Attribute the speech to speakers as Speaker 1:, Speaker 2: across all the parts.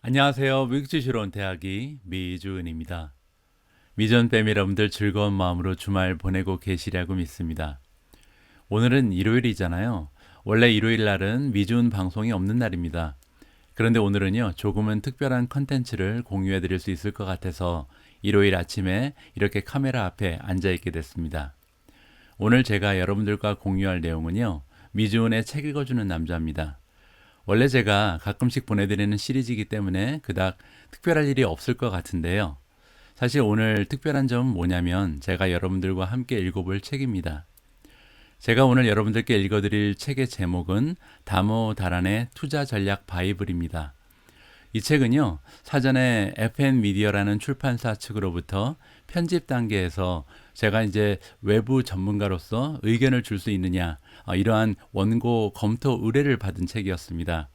Speaker 1: 안녕하세요. 미국 지시로 온 대학이 미주은입니다. 미전 패밀 여러분들 즐거운 마음으로 주말 보내고 계시리라고 믿습니다. 오늘은 일요일이잖아요. 원래 일요일 날은 미주은 방송이 없는 날입니다. 그런데 오늘은요, 조금은 특별한 컨텐츠를 공유해 드릴 수 있을 것 같아서 일요일 아침에 이렇게 카메라 앞에 앉아 있게 됐습니다. 오늘 제가 여러분들과 공유할 내용은요, 미주은의 책 읽어주는 남자입니다. 원래 제가 가끔씩 보내드리는 시리즈이기 때문에 그닥 특별할 일이 없을 것 같은데요. 사실 오늘 특별한 점은 뭐냐면 제가 여러분들과 함께 읽어볼 책입니다. 제가 오늘 여러분들께 읽어드릴 책의 제목은 다모 다란의 투자 전략 바이블입니다. 이 책은요, 사전에 FN 미디어라는 출판사 측으로부터 편집 단계에서 제가 이제 외부 전문가로서 의견을 줄 수 있느냐, 이러한 원고 검토 의뢰를 받은 책이었습니다.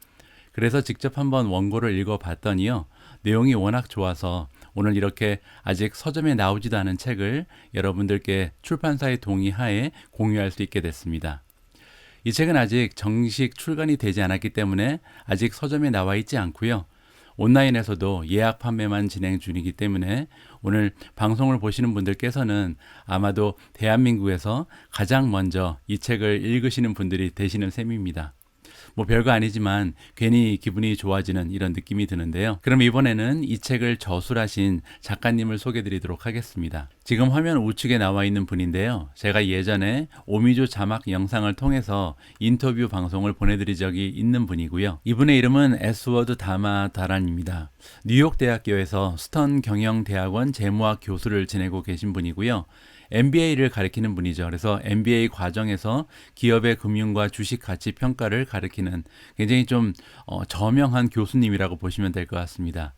Speaker 1: 그래서 직접 한번 원고를 읽어봤더니요, 내용이 워낙 좋아서 오늘 이렇게 아직 서점에 나오지도 않은 책을 여러분들께 출판사의 동의하에 공유할 수 있게 됐습니다. 이 책은 아직 정식 출간이 되지 않았기 때문에 아직 서점에 나와 있지 않고요. 온라인에서도 예약 판매만 진행 중이기 때문에 오늘 방송을 보시는 분들께서는 아마도 대한민국에서 가장 먼저 이 책을 읽으시는 분들이 되시는 셈입니다. 뭐 별거 아니지만 괜히 기분이 좋아지는 이런 느낌이 드는데요. 그럼 이번에는 이 책을 저술하신 작가님을 소개해 드리도록 하겠습니다. 지금 화면 우측에 나와 있는 분인데요. 제가 예전에 오미조 자막 영상을 통해서 인터뷰 방송을 보내드린 적이 있는 분이고요. 이분의 이름은 에스워드 다마 다란입니다. 뉴욕 대학교에서 스턴 경영대학원 재무학 교수를 지내고 계신 분이고요. MBA를 가르치는 분이죠. 그래서 MBA 과정에서 기업의 금융과 주식 가치 평가를 가르치는 굉장히 좀 저명한 교수님이라고 보시면 될 것 같습니다.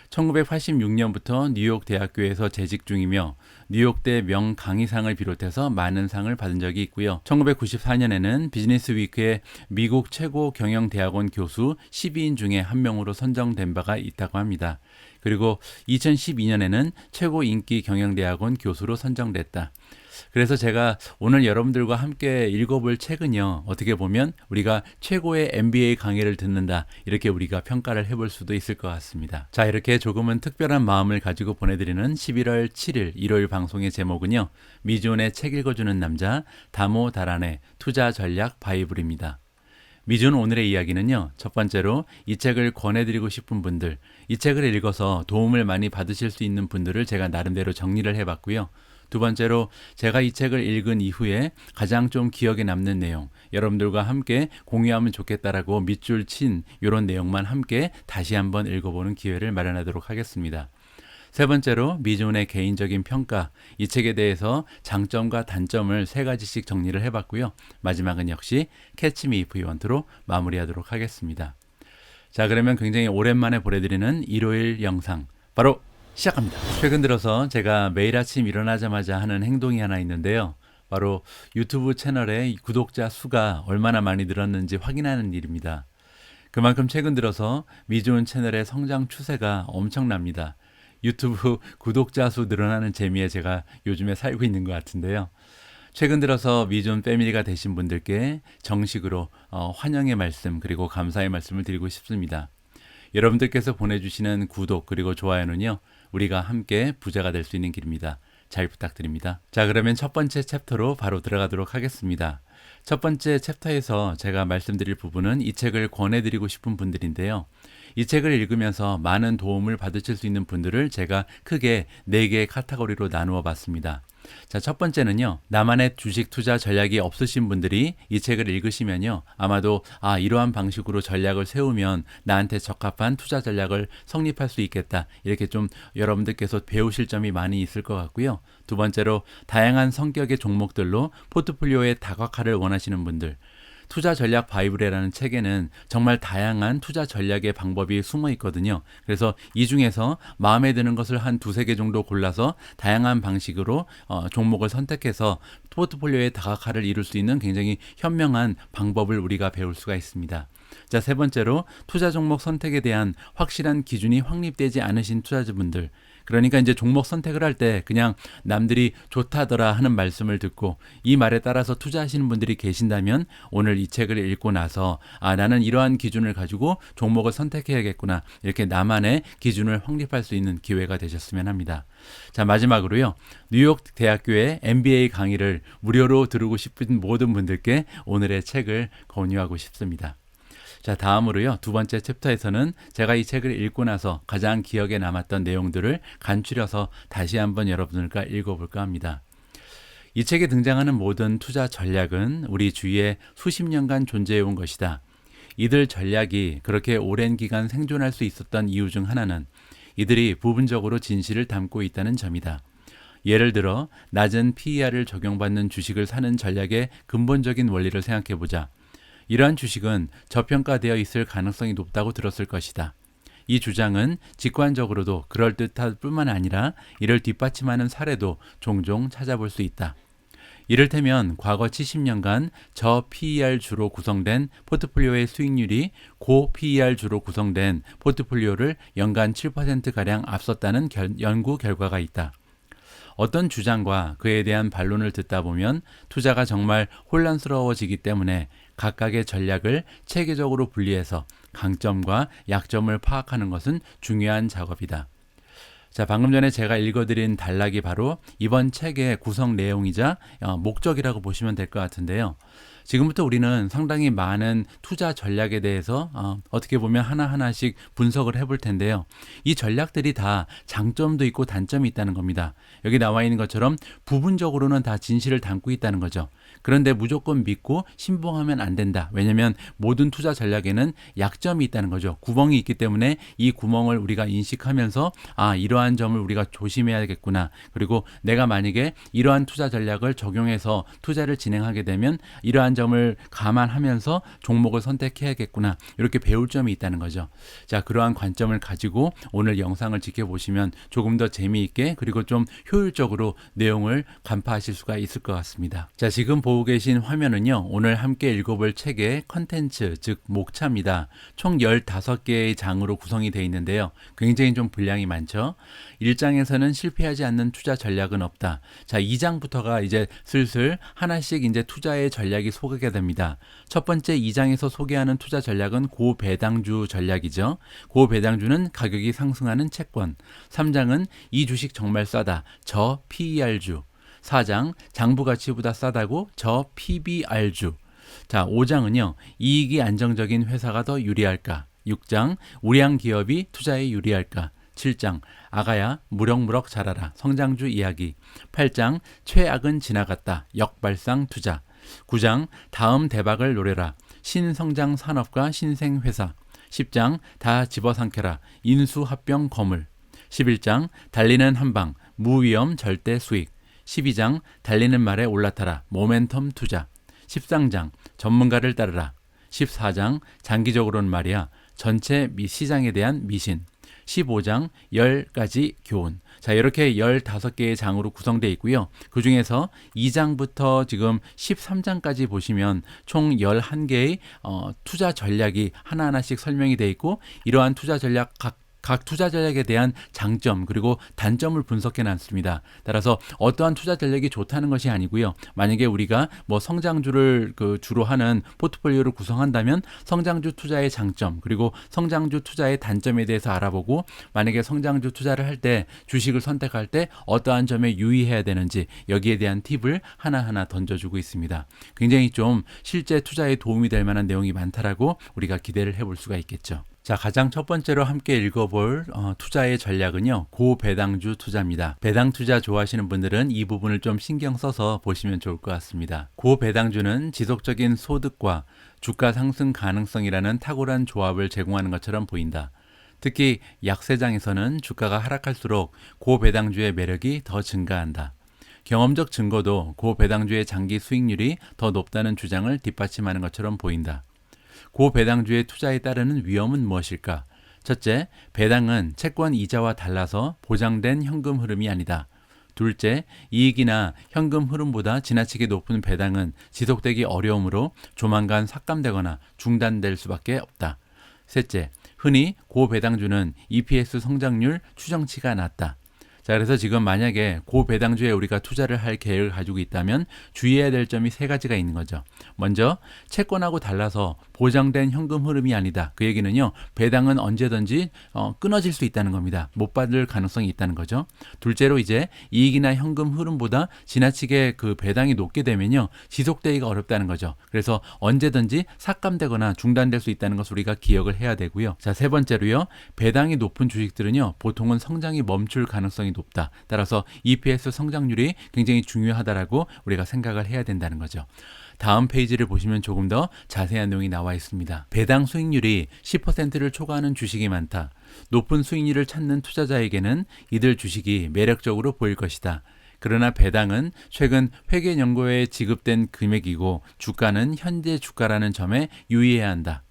Speaker 1: 1986년부터 뉴욕 대학교에서 재직 중이며 뉴욕대 명강의상을 비롯해서 많은 상을 받은 적이 있고요. 1994년에는 비즈니스 위크의 미국 최고 경영대학원 교수 12인 중에 한 명으로 선정된 바가 있다고 합니다. 그리고 2012년에는 최고 인기 경영대학원 교수로 선정됐다. 그래서 제가 오늘 여러분들과 함께 읽어볼 책은요, 어떻게 보면 우리가 최고의 MBA 강의를 듣는다, 이렇게 우리가 평가를 해볼 수도 있을 것 같습니다. 자, 이렇게 조금은 특별한 마음을 가지고 보내드리는 11월 7일 일요일 방송의 제목은요, 미주은의 책 읽어주는 남자 다모 다란의 투자 전략 바이블입니다. 미준 오늘의 이야기는요, 첫 번째로 이 책을 권해드리고 싶은 분들, 이 책을 읽어서 도움을 많이 받으실 수 있는 분들을 제가 나름대로 정리를 해봤고요. 두 번째로 제가 이 책을 읽은 이후에 가장 좀 기억에 남는 내용, 여러분들과 함께 공유하면 좋겠다라고 밑줄 친 이런 내용만 함께 다시 한번 읽어보는 기회를 마련하도록 하겠습니다. 세 번째로 미주은의 개인적인 평가, 이 책에 대해서 장점과 단점을 세 가지씩 정리를 해봤고요. 마지막은 역시 Catch Me If You Want로 마무리하도록 하겠습니다. 자, 그러면 굉장히 오랜만에 보내드리는 일요일 영상 바로 시작합니다. 최근 들어서 제가 매일 아침 일어나자마자 하는 행동이 하나 있는데요. 바로 유튜브 채널의 구독자 수가 얼마나 많이 늘었는지 확인하는 일입니다. 그만큼 최근 들어서 미주은 채널의 성장 추세가 엄청납니다. 유튜브 구독자 수 늘어나는 재미에 제가 요즘에 살고 있는 것 같은데요. 최근 들어서 미주은 패밀리가 되신 분들께 정식으로 환영의 말씀 그리고 감사의 말씀을 드리고 싶습니다. 여러분들께서 보내주시는 구독 그리고 좋아요는요, 우리가 함께 부자가 될 수 있는 길입니다. 잘 부탁드립니다. 자, 그러면 첫 번째 챕터로 바로 들어가도록 하겠습니다. 첫 번째 챕터에서 제가 말씀드릴 부분은 이 책을 권해드리고 싶은 분들인데요. 이 책을 읽으면서 많은 도움을 받으실 수 있는 분들을 제가 크게 4개의 카테고리로 나누어 봤습니다. 자, 첫 번째는요, 나만의 주식 투자 전략이 없으신 분들이 이 책을 읽으시면요, 아마도 이러한 방식으로 전략을 세우면 나한테 적합한 투자 전략을 성립할 수 있겠다, 이렇게 좀 여러분들께서 배우실 점이 많이 있을 것 같고요. 두 번째로 다양한 성격의 종목들로 포트폴리오의 다각화를 원하시는 분들, 투자 전략 바이블이라는 책에는 정말 다양한 투자 전략의 방법이 숨어 있거든요. 그래서 이 중에서 마음에 드는 것을 한 두세 개 정도 골라서 다양한 방식으로 종목을 선택해서 포트폴리오의 다각화를 이룰 수 있는 굉장히 현명한 방법을 우리가 배울 수가 있습니다. 자, 세 번째로 투자 종목 선택에 대한 확실한 기준이 확립되지 않으신 투자자분들, 그러니까 이제 종목 선택을 할 때 그냥 남들이 좋다더라 하는 말씀을 듣고 이 말에 따라서 투자하시는 분들이 계신다면 오늘 이 책을 읽고 나서 나는 이러한 기준을 가지고 종목을 선택해야겠구나, 이렇게 나만의 기준을 확립할 수 있는 기회가 되셨으면 합니다. 자, 마지막으로요. 뉴욕 대학교의 MBA 강의를 무료로 들으고 싶은 모든 분들께 오늘의 책을 권유하고 싶습니다. 자, 다음으로요. 두 번째 챕터에서는 제가 이 책을 읽고 나서 가장 기억에 남았던 내용들을 간추려서 다시 한번 여러분들과 읽어볼까 합니다. 이 책에 등장하는 모든 투자 전략은 우리 주위에 수십 년간 존재해온 것이다. 이들 전략이 그렇게 오랜 기간 생존할 수 있었던 이유 중 하나는 이들이 부분적으로 진실을 담고 있다는 점이다. 예를 들어 낮은 PER을 적용받는 주식을 사는 전략의 근본적인 원리를 생각해보자. 이러한 주식은 저평가되어 있을 가능성이 높다고 들었을 것이다. 이 주장은 직관적으로도 그럴듯할 뿐만 아니라 이를 뒷받침하는 사례도 종종 찾아볼 수 있다. 이를테면 과거 70년간 저 PER주로 구성된 포트폴리오의 수익률이 고 PER주로 구성된 포트폴리오를 연간 7%가량 앞섰다는 연구 결과가 있다. 어떤 주장과 그에 대한 반론을 듣다 보면 투자가 정말 혼란스러워지기 때문에 각각의 전략을 체계적으로 분리해서 강점과 약점을 파악하는 것은 중요한 작업이다. 자, 방금 전에 제가 읽어드린 단락이 바로 이번 책의 구성 내용이자 목적이라고 보시면 될 것 같은데요. 지금부터 우리는 상당히 많은 투자 전략에 대해서 어떻게 보면 하나하나씩 분석을 해볼 텐데요. 이 전략들이 다 장점도 있고 단점이 있다는 겁니다. 여기 나와 있는 것처럼 부분적으로는 다 진실을 담고 있다는 거죠. 그런데 무조건 믿고 신봉하면 안 된다. 왜냐하면 모든 투자 전략에는 약점이 있다는 거죠. 구멍이 있기 때문에 이 구멍을 우리가 인식하면서 이러한 점을 우리가 조심해야겠구나. 그리고 내가 만약에 이러한 투자 전략을 적용해서 투자를 진행하게 되면 이러한 점을 감안하면서 종목을 선택해야겠구나. 이렇게 배울 점이 있다는 거죠. 자, 그러한 관점을 가지고 오늘 영상을 지켜보시면 조금 더 재미있게 그리고 좀 효율적으로 내용을 간파하실 수가 있을 것 같습니다. 자, 지금 보고 계신 화면은요. 오늘 함께 읽어볼 책의 컨텐츠, 즉 목차입니다. 총 15개의 장으로 구성이 되어 있는데요. 굉장히 좀 분량이 많죠. 1장에서는 실패하지 않는 투자 전략은 없다. 자, 2장부터가 이제 슬슬 하나씩 이제 투자의 전략이 소개가 됩니다. 첫 번째 2장에서 소개하는 투자 전략은 고배당주 전략이죠. 고배당주는 가격이 상승하는 채권. 3장은 이 주식 정말 싸다. 저 PER주. 4장 장부 가치보다 싸다고 저 PBR주. 자, 5장은요. 이익이 안정적인 회사가 더 유리할까? 6장 우량 기업이 투자에 유리할까? 7장 아가야 무럭무럭 자라라. 성장주 이야기. 8장 최악은 지나갔다. 역발상 투자. 9장 다음 대박을 노려라. 신성장 산업과 신생회사. 10장 다 집어삼켜라. 인수합병 거물. 11장 달리는 한방 무위험 절대 수익. 12장 달리는 말에 올라타라. 모멘텀 투자. 13장 전문가를 따르라. 14장 장기적으로는 말이야. 전체 시장에 대한 미신. 15장 10가지 교훈. 자, 이렇게 15개의 장으로 구성되어 있고요. 그 중에서 2장부터 지금 13장까지 보시면 총 11개의 투자 전략이 하나하나씩 설명이 되어 있고, 이러한 투자 전략 각 투자 전략에 대한 장점 그리고 단점을 분석해 놨습니다. 따라서 어떠한 투자 전략이 좋다는 것이 아니고요. 만약에 우리가 성장주를 주로 하는 포트폴리오를 구성한다면 성장주 투자의 장점 그리고 성장주 투자의 단점에 대해서 알아보고, 만약에 성장주 투자를 할 때 주식을 선택할 때 어떠한 점에 유의해야 되는지 여기에 대한 팁을 하나하나 던져주고 있습니다. 굉장히 좀 실제 투자에 도움이 될 만한 내용이 많다라고 우리가 기대를 해볼 수가 있겠죠. 자, 가장 첫 번째로 함께 읽어볼 투자의 전략은요. 고배당주 투자입니다. 배당 투자 좋아하시는 분들은 이 부분을 좀 신경 써서 보시면 좋을 것 같습니다. 고배당주는 지속적인 소득과 주가 상승 가능성이라는 탁월한 조합을 제공하는 것처럼 보인다. 특히 약세장에서는 주가가 하락할수록 고배당주의 매력이 더 증가한다. 경험적 증거도 고배당주의 장기 수익률이 더 높다는 주장을 뒷받침하는 것처럼 보인다. 고배당주의 투자에 따르는 위험은 무엇일까? 첫째, 배당은 채권 이자와 달라서 보장된 현금 흐름이 아니다. 둘째, 이익이나 현금 흐름보다 지나치게 높은 배당은 지속되기 어려우므로 조만간 삭감되거나 중단될 수밖에 없다. 셋째, 흔히 고배당주는 EPS 성장률 추정치가 낮다. 자, 그래서 지금 만약에 고배당주에 우리가 투자를 할 계획을 가지고 있다면 주의해야 될 점이 세 가지가 있는 거죠. 먼저 채권하고 달라서 보장된 현금 흐름이 아니다. 그 얘기는요, 배당은 언제든지 끊어질 수 있다는 겁니다. 못 받을 가능성이 있다는 거죠. 둘째로 이제 이익이나 현금 흐름보다 지나치게 그 배당이 높게 되면요, 지속되기가 어렵다는 거죠. 그래서 언제든지 삭감되거나 중단될 수 있다는 것을 우리가 기억을 해야 되고요. 자, 세 번째로요, 배당이 높은 주식들은요, 보통은 성장이 멈출 가능성이 높다. 따라서 EPS 성장률이 굉장히 중요하다라고 우리가 생각을 해야 된다는 거죠. 다음 페이지를 보시면 조금 더 자세한 내용이 나와 있습니다. 배당 수익률이 10%를 초과하는 주식이 많다. 높은 수익률을 찾는 투자자에게는 이들 주식이 매력적으로 보일 것이다. 그러나 배당은 최근 회계연구회에 지급된 금액이고 주가는 현재 주가라는 점에 유의해야 한다.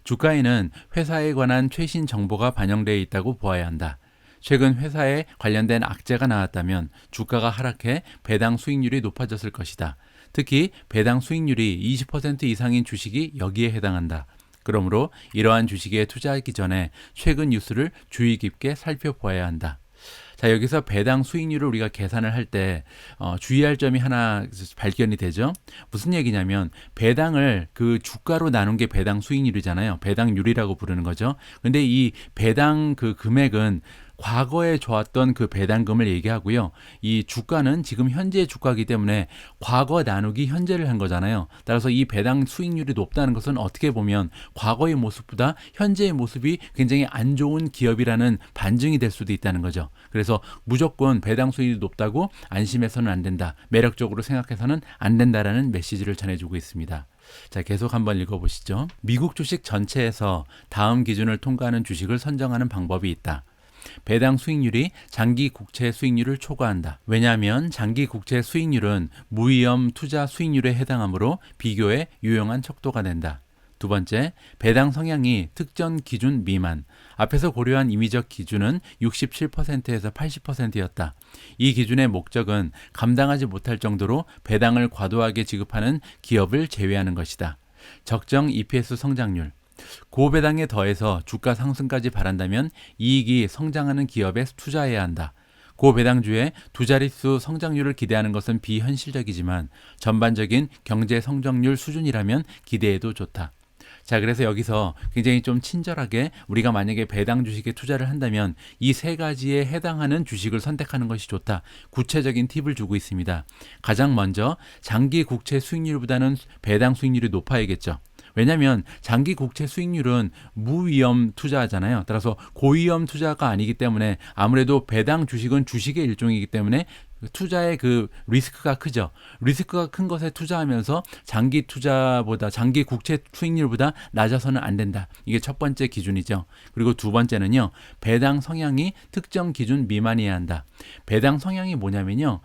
Speaker 1: 주가에는 회사에 관한 최신 정보가 반영되어 있다고 보아야 한다. 최근 회사에 관련된 악재가 나왔다면 주가가 하락해 배당 수익률이 높아졌을 것이다. 특히 배당 수익률이 20% 이상인 주식이 여기에 해당한다. 그러므로 이러한 주식에 투자하기 전에 최근 뉴스를 주의 깊게 살펴보아야 한다. 자, 여기서 배당 수익률을 우리가 계산을 할 때 주의할 점이 하나 발견이 되죠. 무슨 얘기냐면 배당을 그 주가로 나눈 게 배당 수익률이잖아요. 배당률이라고 부르는 거죠. 근데 이 배당 그 금액은 과거에 좋았던 그 배당금을 얘기하고요. 이 주가는 지금 현재의 주가이기 때문에 과거 나누기 현재를 한 거잖아요. 따라서 이 배당 수익률이 높다는 것은 어떻게 보면 과거의 모습보다 현재의 모습이 굉장히 안 좋은 기업이라는 반증이 될 수도 있다는 거죠. 그래서 무조건 배당 수익률이 높다고 안심해서는 안 된다. 매력적으로 생각해서는 안 된다라는 메시지를 전해주고 있습니다. 자, 계속 한번 읽어보시죠. 미국 주식 전체에서 다음 기준을 통과하는 주식을 선정하는 방법이 있다. 배당 수익률이 장기 국채 수익률을 초과한다. 왜냐하면 장기 국채 수익률은 무위험 투자 수익률에 해당하므로 비교에 유용한 척도가 된다. 두 번째, 배당 성향이 특정 기준 미만. 앞에서 고려한 임의적 기준은 67%에서 80%였다. 이 기준의 목적은 감당하지 못할 정도로 배당을 과도하게 지급하는 기업을 제외하는 것이다. 적정 EPS 성장률. 고배당에 더해서 주가 상승까지 바란다면 이익이 성장하는 기업에 투자해야 한다. 고배당주에 두 자릿수 성장률을 기대하는 것은 비현실적이지만 전반적인 경제 성장률 수준이라면 기대해도 좋다. 자, 그래서 여기서 굉장히 좀 친절하게 우리가 만약에 배당 주식에 투자를 한다면 이 세 가지에 해당하는 주식을 선택하는 것이 좋다. 구체적인 팁을 주고 있습니다. 가장 먼저 장기 국채 수익률보다는 배당 수익률이 높아야겠죠. 왜냐하면 장기 국채 수익률은 무위험 투자잖아요. 따라서 고위험 투자가 아니기 때문에 아무래도 배당 주식은 주식의 일종이기 때문에 투자의 그 리스크가 크죠. 리스크가 큰 것에 투자하면서 장기 투자보다 장기 국채 수익률보다 낮아서는 안 된다. 이게 첫 번째 기준이죠. 그리고 두 번째는요. 배당 성향이 특정 기준 미만이어야 한다. 배당 성향이 뭐냐면요.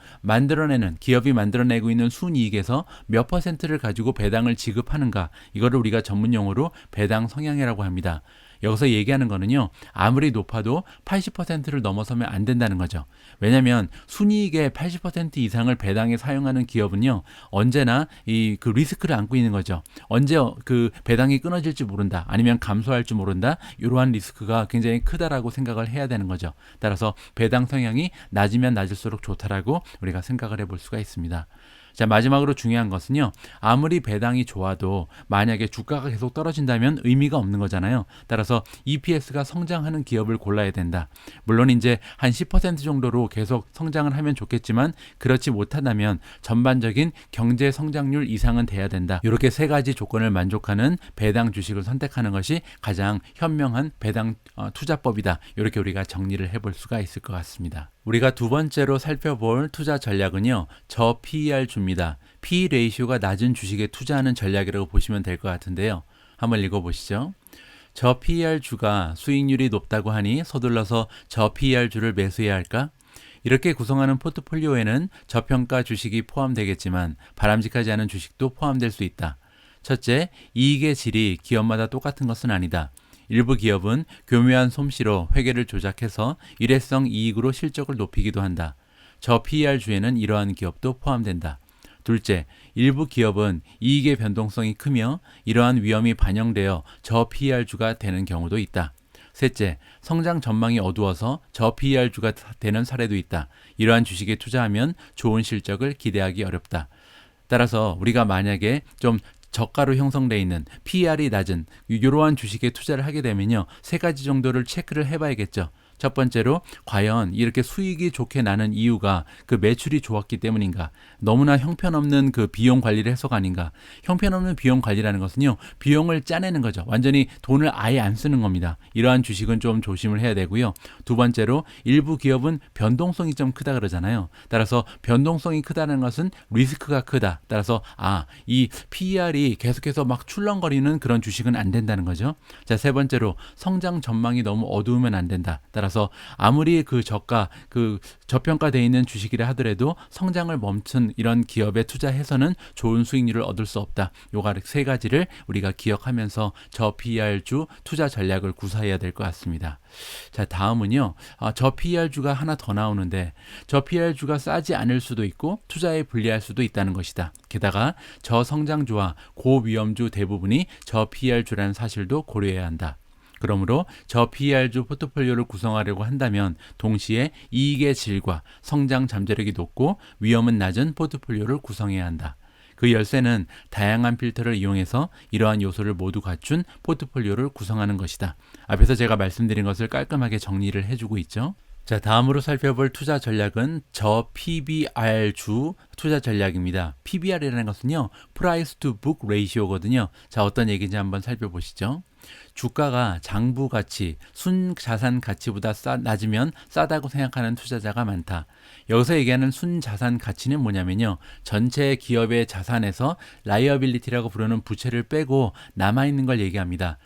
Speaker 1: 기업이 만들어내고 있는 순이익에서 몇 퍼센트를 가지고 배당을 지급하는가. 이거를 우리가 전문 용어로 배당 성향이라고 합니다. 여기서 얘기하는 거는요. 아무리 높아도 80%를 넘어서면 안 된다는 거죠. 왜냐하면 순이익의 80% 이상을 배당에 사용하는 기업은요. 언제나 그 리스크를 안고 있는 거죠. 언제 그 배당이 끊어질지 모른다. 아니면 감소할지 모른다. 이러한 리스크가 굉장히 크다라고 생각을 해야 되는 거죠. 따라서 배당 성향이 낮으면 낮을수록 좋다라고 우리가 생각을 해볼 수가 있습니다. 자, 마지막으로 중요한 것은요. 아무리 배당이 좋아도 만약에 주가가 계속 떨어진다면 의미가 없는 거잖아요. 따라서 EPS가 성장하는 기업을 골라야 된다. 물론 이제 한 10% 정도로 계속 성장을 하면 좋겠지만 그렇지 못한다면 전반적인 경제 성장률 이상은 돼야 된다. 이렇게 세 가지 조건을 만족하는 배당 주식을 선택하는 것이 가장 현명한 배당 투자법이다. 이렇게 우리가 정리를 해볼 수가 있을 것 같습니다. 우리가 두 번째로 살펴볼 투자 전략은요. 저 PER주입니다. PE 레이쇼가 낮은 주식에 투자하는 전략이라고 보시면 될 것 같은데요. 한번 읽어보시죠. 저 PER주가 수익률이 높다고 하니 서둘러서 저 PER주를 매수해야 할까? 이렇게 구성하는 포트폴리오에는 저평가 주식이 포함되겠지만 바람직하지 않은 주식도 포함될 수 있다. 첫째, 이익의 질이 기업마다 똑같은 것은 아니다. 일부 기업은 교묘한 솜씨로 회계를 조작해서 일회성 이익으로 실적을 높이기도 한다. 저 PER주에는 이러한 기업도 포함된다. 둘째, 일부 기업은 이익의 변동성이 크며 이러한 위험이 반영되어 저 PER주가 되는 경우도 있다. 셋째, 성장 전망이 어두워서 저PER주가 되는 사례도 있다. 이러한 주식에 투자하면 좋은 실적을 기대하기 어렵다. 따라서 우리가 만약에 좀 저가로 형성되어 있는 PER이 낮은 이러한 주식에 투자를 하게 되면요, 세 가지 정도를 체크를 해봐야겠죠. 첫 번째로 과연 이렇게 수익이 좋게 나는 이유가 그 매출이 좋았기 때문인가, 너무나 형편없는 그 비용 관리를 해서가 아닌가. 형편없는 비용 관리라는 것은요, 비용을 짜내는 거죠. 완전히 돈을 아예 안 쓰는 겁니다. 이러한 주식은 좀 조심을 해야 되고요. 두 번째로 일부 기업은 변동성이 좀 크다 그러잖아요. 따라서 변동성이 크다는 것은 리스크가 크다. 따라서 이 PER이 계속해서 막 출렁거리는 그런 주식은 안 된다는 거죠. 자, 세 번째로 성장 전망이 너무 어두우면 안 된다. 따라서 아무리 그 저평가되어 있는 주식이라 하더라도 성장을 멈춘 이런 기업에 투자해서는 좋은 수익률을 얻을 수 없다. 요 세 가지를 우리가 기억하면서 저PER주 투자 전략을 구사해야 될 것 같습니다. 자, 다음은요. 저PER주가 하나 더 나오는데, 저PER주가 싸지 않을 수도 있고 투자에 불리할 수도 있다는 것이다. 게다가 저성장주와 고위험주 대부분이 저PER주라는 사실도 고려해야 한다. 그러므로 저PER주 포트폴리오를 구성하려고 한다면 동시에 이익의 질과 성장 잠재력이 높고 위험은 낮은 포트폴리오를 구성해야 한다. 그 열쇠는 다양한 필터를 이용해서 이러한 요소를 모두 갖춘 포트폴리오를 구성하는 것이다. 앞에서 제가 말씀드린 것을 깔끔하게 정리를 해주고 있죠. 자, 다음으로 살펴볼 투자 전략은 저PBR주 투자 전략입니다. PBR이라는 것은요, Price to Book Ratio거든요. 자, 어떤 얘기인지 한번 살펴보시죠. 주가가 장부 가치, 순자산 가치보다 낮으면 싸다고 생각하는 투자자가 많다. 여기서 얘기하는 순자산 가치는 뭐냐면요, 전체 기업의 자산에서 라이어빌리티라고 부르는 부채를 빼고 남아있는 걸 얘기합니다.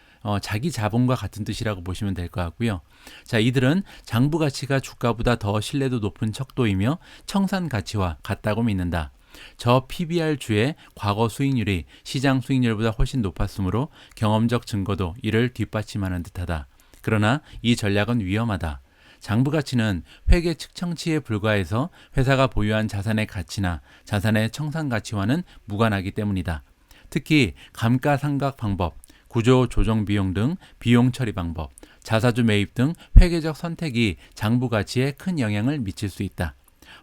Speaker 1: 자기 자본과 같은 뜻이라고 보시면 될 것 같고요. 자, 이들은 장부 가치가 주가보다 더 신뢰도 높은 척도이며 청산 가치와 같다고 믿는다. 저 PBR주의 과거 수익률이 시장 수익률보다 훨씬 높았으므로 경험적 증거도 이를 뒷받침하는 듯하다. 그러나 이 전략은 위험하다. 장부 가치는 회계 측정치에 불과해서 회사가 보유한 자산의 가치나 자산의 청산 가치와는 무관하기 때문이다. 특히 감가상각 방법, 구조 조정 비용 등 비용 처리 방법, 자사주 매입 등 회계적 선택이 장부 가치에 큰 영향을 미칠 수 있다.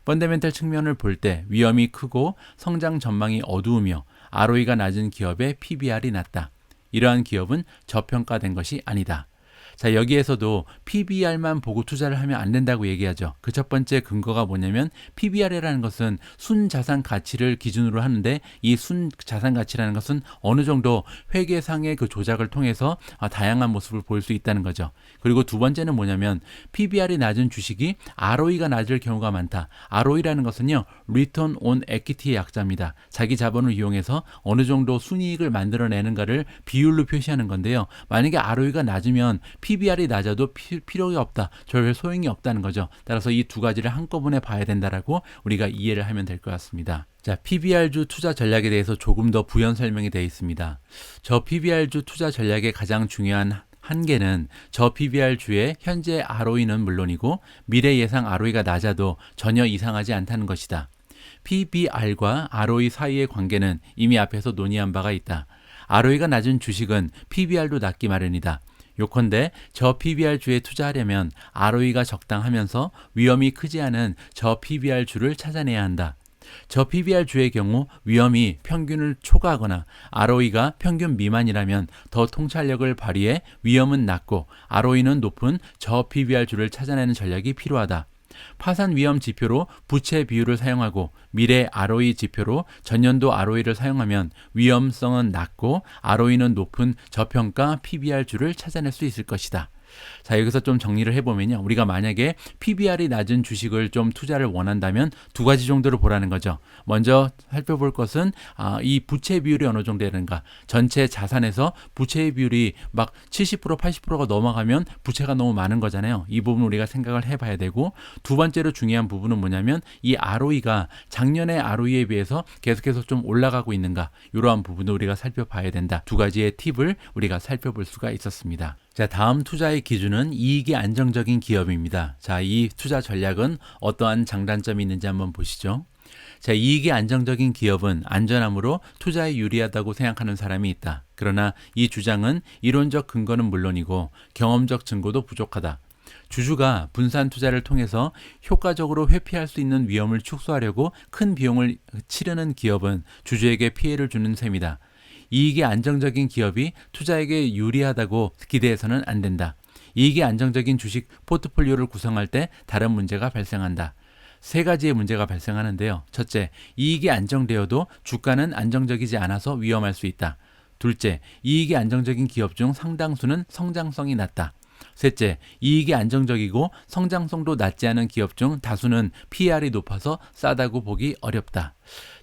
Speaker 1: 펀더멘털 측면을 볼 때 위험이 크고 성장 전망이 어두우며 ROE가 낮은 기업의 PBR이 낮다. 이러한 기업은 저평가된 것이 아니다. 자, 여기에서도 PBR만 보고 투자를 하면 안 된다고 얘기하죠. 그 첫 번째 근거가 뭐냐면 PBR이라는 것은 순자산 가치를 기준으로 하는데, 이 순자산 가치라는 것은 어느 정도 회계상의 그 조작을 통해서 다양한 모습을 보일 수 있다는 거죠. 그리고 두 번째는 뭐냐면 PBR이 낮은 주식이 ROE가 낮을 경우가 많다. ROE라는 것은요, Return on Equity의 약자입니다. 자기 자본을 이용해서 어느 정도 순이익을 만들어내는가를 비율로 표시하는 건데요. 만약에 ROE가 낮으면 PBR이 낮아도 필요가 없다. 별 소용이 없다는 거죠. 따라서 이 두 가지를 한꺼번에 봐야 된다라고 우리가 이해를 하면 될 것 같습니다. 자, PBR주 투자 전략에 대해서 조금 더 부연 설명이 되어 있습니다. 저 PBR주 투자 전략의 가장 중요한 한계는 저 PBR주의 현재 ROE는 물론이고 미래 예상 ROE가 낮아도 전혀 이상하지 않다는 것이다. PBR과 ROE 사이의 관계는 이미 앞에서 논의한 바가 있다. ROE가 낮은 주식은 PBR도 낮기 마련이다. 요컨대 저 PBR주에 투자하려면 ROE가 적당하면서 위험이 크지 않은 저 PBR주를 찾아내야 한다. 저 PBR주의 경우 위험이 평균을 초과하거나 ROE가 평균 미만이라면 더 통찰력을 발휘해 위험은 낮고 ROE는 높은 저 PBR주를 찾아내는 전략이 필요하다. 파산 위험 지표로 부채 비율을 사용하고 미래 ROE 지표로 전년도 ROE를 사용하면 위험성은 낮고 ROE는 높은 저평가 PBR주를 찾아낼 수 있을 것이다. 자, 여기서 좀 정리를 해보면요, 우리가 만약에 PBR이 낮은 주식을 좀 투자를 원한다면 두 가지 정도를 보라는 거죠. 먼저 살펴볼 것은 이 부채 비율이 어느 정도 되는가. 전체 자산에서 부채 비율이 막 70% 80%가 넘어가면 부채가 너무 많은 거잖아요. 이 부분 우리가 생각을 해봐야 되고, 두 번째로 중요한 부분은 뭐냐면 이 ROE가 작년의 ROE에 비해서 계속해서 좀 올라가고 있는가, 이러한 부분도 우리가 살펴봐야 된다. 두 가지의 팁을 우리가 살펴볼 수가 있었습니다. 자, 다음 투자의 기준은 이익이 안정적인 기업입니다. 자, 이 투자 전략은 어떠한 장단점이 있는지 한번 보시죠. 자, 이익이 안정적인 기업은 안전함으로 투자에 유리하다고 생각하는 사람이 있다. 그러나 이 주장은 이론적 근거는 물론이고 경험적 증거도 부족하다. 주주가 분산 투자를 통해서 효과적으로 회피할 수 있는 위험을 축소하려고 큰 비용을 치르는 기업은 주주에게 피해를 주는 셈이다. 이익이 안정적인 기업이 투자에게 유리하다고 기대해서는 안 된다. 이익이 안정적인 주식 포트폴리오를 구성할 때 다른 문제가 발생한다. 세 가지의 문제가 발생하는데요. 첫째, 이익이 안정되어도 주가는 안정적이지 않아서 위험할 수 있다. 둘째, 이익이 안정적인 기업 중 상당수는 성장성이 낮다. 셋째, 이익이 안정적이고 성장성도 낮지 않은 기업 중 다수는 PER이 높아서 싸다고 보기 어렵다.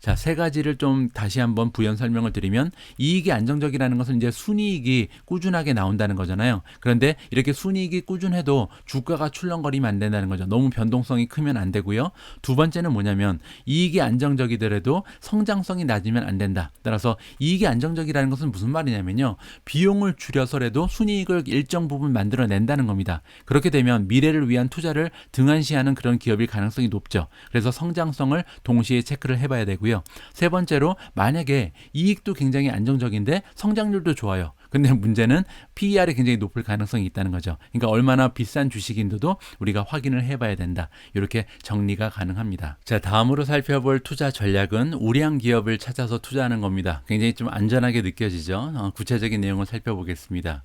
Speaker 1: 자, 세 가지를 좀 다시 한번 부연 설명을 드리면 이익이 안정적이라는 것은 이제 순이익이 꾸준하게 나온다는 거잖아요. 그런데 이렇게 순이익이 꾸준해도 주가가 출렁거리면 안 된다는 거죠. 너무 변동성이 크면 안 되고요. 두 번째는 뭐냐면 이익이 안정적이더라도 성장성이 낮으면 안 된다. 따라서 이익이 안정적이라는 것은 무슨 말이냐면요. 비용을 줄여서라도 순이익을 일정 부분 만들어낸다는 겁니다. 그렇게 되면 미래를 위한 투자를 등한시하는 그런 기업일 가능성이 높죠. 그래서 성장성을 동시에 체크를 해봐야 되고요. 세 번째로 만약에 이익도 굉장히 안정적인데 성장률도 좋아요. 근데 문제는 PER이 굉장히 높을 가능성이 있다는 거죠. 그러니까 얼마나 비싼 주식인데도 우리가 확인을 해봐야 된다. 이렇게 정리가 가능합니다. 자, 다음으로 살펴볼 투자 전략은 우량 기업을 찾아서 투자하는 겁니다. 굉장히 좀 안전하게 느껴지죠. 구체적인 내용을 살펴보겠습니다.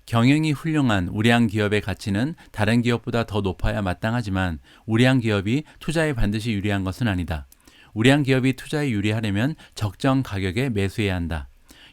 Speaker 1: 경영이 훌륭한 우량 기업의 가치는 다른 기업보다 더 높아야 마땅하지만 우량 기업이 투자에 반드시 유리한 것은 아니다. 우량 기업이 투자에 유리하려면 적정 가격에 매수해야 한다.